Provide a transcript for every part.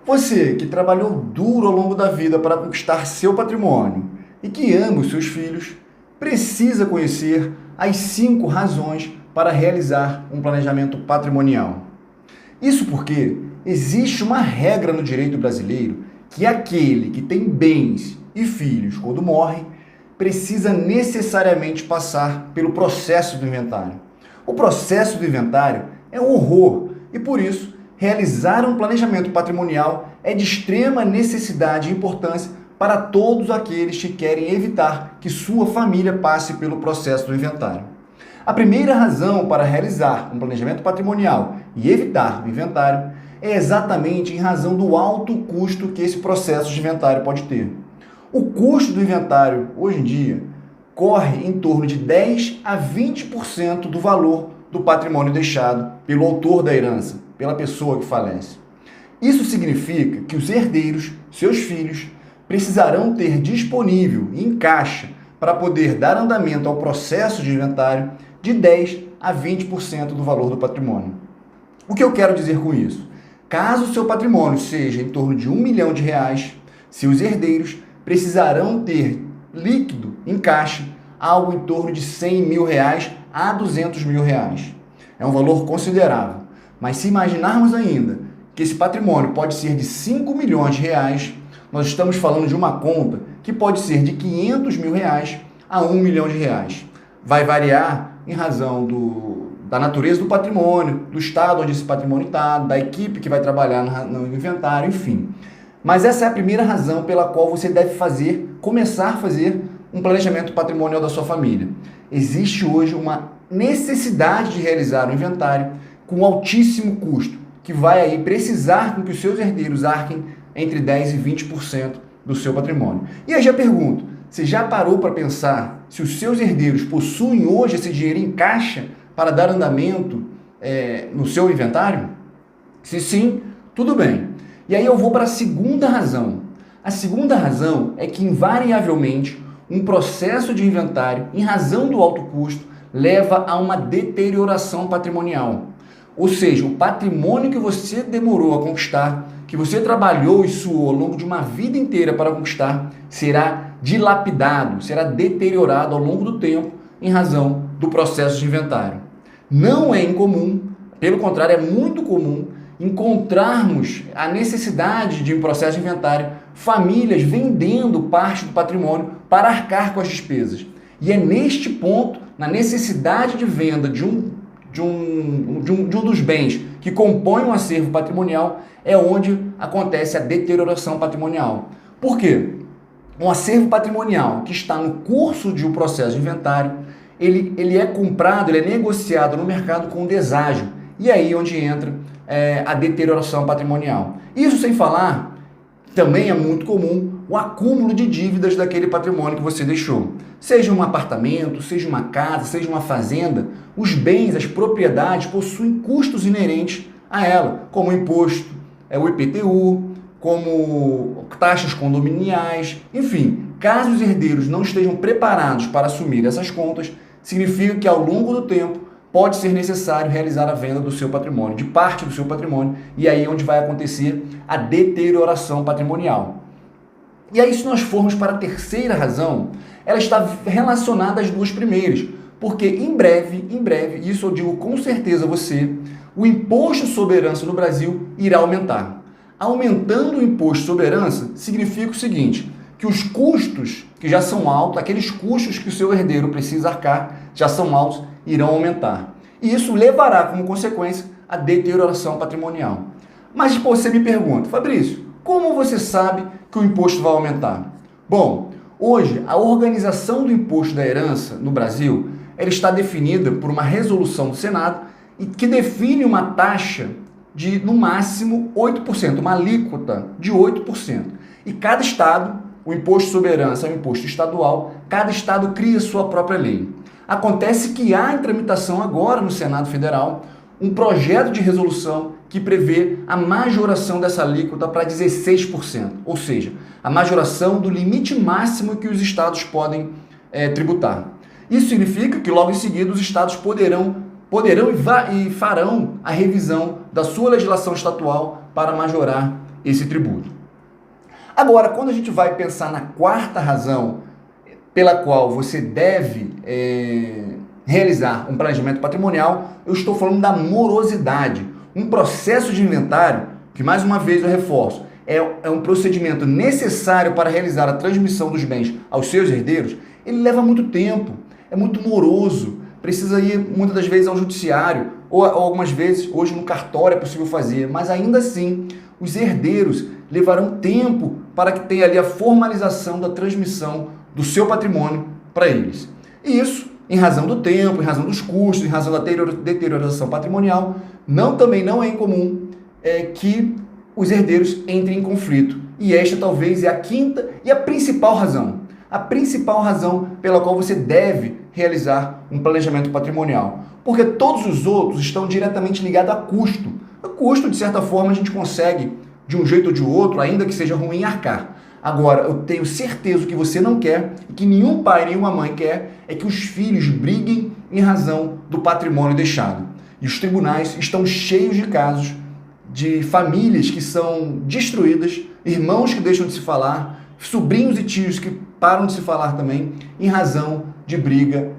Você que trabalhou duro ao longo da vida para conquistar seu patrimônio e que ama os seus filhos, precisa conhecer as 5 razões para realizar um planejamento patrimonial. Isso porque existe uma regra no direito brasileiro que aquele que tem bens e filhos quando morre precisa necessariamente passar pelo processo do inventário. O processo do inventário é um horror e, por isso, realizar um planejamento patrimonial é de extrema necessidade e importância para todos aqueles que querem evitar que sua família passe pelo processo do inventário. A primeira razão para realizar um planejamento patrimonial e evitar o inventário é exatamente em razão do alto custo que esse processo de inventário pode ter. O custo do inventário, hoje em dia, corre em torno de 10 a 20% do valor do patrimônio deixado pelo autor da herança, pela pessoa que falece. Isso significa que os herdeiros, seus filhos, precisarão ter disponível em caixa para poder dar andamento ao processo de inventário de 10 a 20% do valor do patrimônio. O que eu quero dizer com isso? Caso o seu patrimônio seja em torno de R$ 1 milhão, seus herdeiros precisarão ter líquido em caixa algo em torno de R$ 100 mil a R$ 200 mil. É um valor considerável. Mas se imaginarmos ainda que esse patrimônio pode ser de R$ 5 milhões, nós estamos falando de uma conta que pode ser de R$ 500 mil a R$ 1 milhão. Vai variar em razão da natureza do patrimônio, do estado onde esse patrimônio está, da equipe que vai trabalhar no inventário, enfim. Mas essa é a primeira razão pela qual você deve começar a fazer um planejamento patrimonial da sua família. Existe hoje uma necessidade de realizar um inventário com altíssimo custo, que vai aí precisar com que os seus herdeiros arquem entre 10% e 20% do seu patrimônio. E aí já pergunto, você já parou para pensar se os seus herdeiros possuem hoje esse dinheiro em caixa para dar andamento no seu inventário? Se sim, tudo bem. E aí eu vou para a segunda razão. A segunda razão é que, invariavelmente, um processo de inventário, em razão do alto custo, leva a uma deterioração patrimonial. Ou seja, o patrimônio que você demorou a conquistar, que você trabalhou e suou ao longo de uma vida inteira para conquistar, será dilapidado, será deteriorado ao longo do tempo em razão do processo de inventário. Não é incomum, pelo contrário, é muito comum encontrarmos a necessidade de um processo de inventário, famílias vendendo parte do patrimônio para arcar com as despesas. E é neste ponto, na necessidade de venda de um dos bens que compõem um acervo patrimonial, é onde acontece a deterioração patrimonial. Por quê? Um acervo patrimonial que está no curso de um processo de inventário, ele é comprado, ele é negociado no mercado com deságio. E aí onde entra a deterioração patrimonial. Isso sem falar, também é muito comum o acúmulo de dívidas daquele patrimônio que você deixou. Seja um apartamento, seja uma casa, seja uma fazenda, os bens, as propriedades possuem custos inerentes a ela, como o imposto, o IPTU, como taxas condominiais, enfim. Caso os herdeiros não estejam preparados para assumir essas contas, significa que ao longo do tempo pode ser necessário realizar a venda do seu patrimônio, de parte do seu patrimônio, e aí é onde vai acontecer a deterioração patrimonial. E aí, se nós formos para a terceira razão, ela está relacionada às duas primeiras, porque em breve, isso eu digo com certeza a você, o imposto sobre herança no Brasil irá aumentar. Aumentando o imposto sobre herança significa o seguinte, que os custos que já são altos, aqueles custos que o seu herdeiro precisa arcar, já são altos, irão aumentar. E isso levará como consequência a deterioração patrimonial. Mas você me pergunta, Fabrício, como você sabe que o imposto vai aumentar? Bom, hoje a organização do imposto da herança no Brasil, ela está definida por uma resolução do Senado e que define uma taxa de, no máximo, 8%, uma alíquota de 8%. E cada estado, o imposto sobre herança é um imposto estadual, cada estado cria sua própria lei. Acontece que há em tramitação agora no Senado Federal um projeto de resolução que prevê a majoração dessa alíquota para 16%, ou seja, a majoração do limite máximo que os estados podem tributar. Isso significa que logo em seguida os estados poderão e farão a revisão da sua legislação estatual para majorar esse tributo. Agora, quando a gente vai pensar na quarta razão pela qual você deve realizar um planejamento patrimonial, eu estou falando da morosidade. Um processo de inventário, que mais uma vez eu reforço, é um procedimento necessário para realizar a transmissão dos bens aos seus herdeiros. Ele leva muito tempo, é muito moroso, precisa ir muitas das vezes ao judiciário, ou algumas vezes, hoje no cartório é possível fazer, mas ainda assim, os herdeiros levarão tempo para que tenha ali a formalização da transmissão do seu patrimônio para eles. E isso, em razão do tempo, em razão dos custos, em razão da deterioração patrimonial, também não é incomum que os herdeiros entrem em conflito. E esta talvez é a quinta e a principal razão. A principal razão pela qual você deve realizar um planejamento patrimonial. Porque todos os outros estão diretamente ligados a custo. O custo, de certa forma, a gente consegue, de um jeito ou de outro, ainda que seja ruim, arcar. Agora, eu tenho certeza que você não quer, e que nenhum pai, nenhuma mãe quer, é que os filhos briguem em razão do patrimônio deixado. E os tribunais estão cheios de casos de famílias que são destruídas, irmãos que deixam de se falar, sobrinhos e tios que param de se falar também, em razão de briga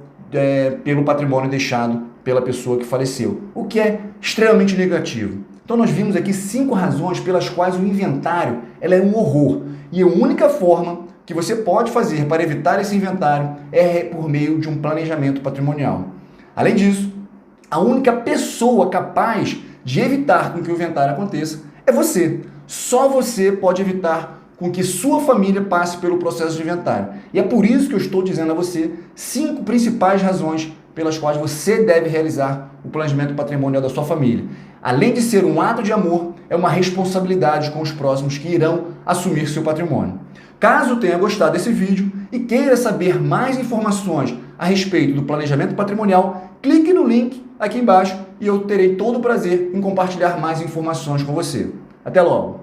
pelo patrimônio deixado pela pessoa que faleceu, o que é extremamente negativo. Então nós vimos aqui 5 razões pelas quais o inventário é um horror. E a única forma que você pode fazer para evitar esse inventário é por meio de um planejamento patrimonial. Além disso, a única pessoa capaz de evitar com que o inventário aconteça é você. Só você pode evitar com que sua família passe pelo processo de inventário. E é por isso que eu estou dizendo a você 5 principais razões pelas quais você deve realizar o planejamento patrimonial da sua família. Além de ser um ato de amor, é uma responsabilidade com os próximos que irão assumir seu patrimônio. Caso tenha gostado desse vídeo e queira saber mais informações a respeito do planejamento patrimonial, clique no link aqui embaixo e eu terei todo o prazer em compartilhar mais informações com você. Até logo!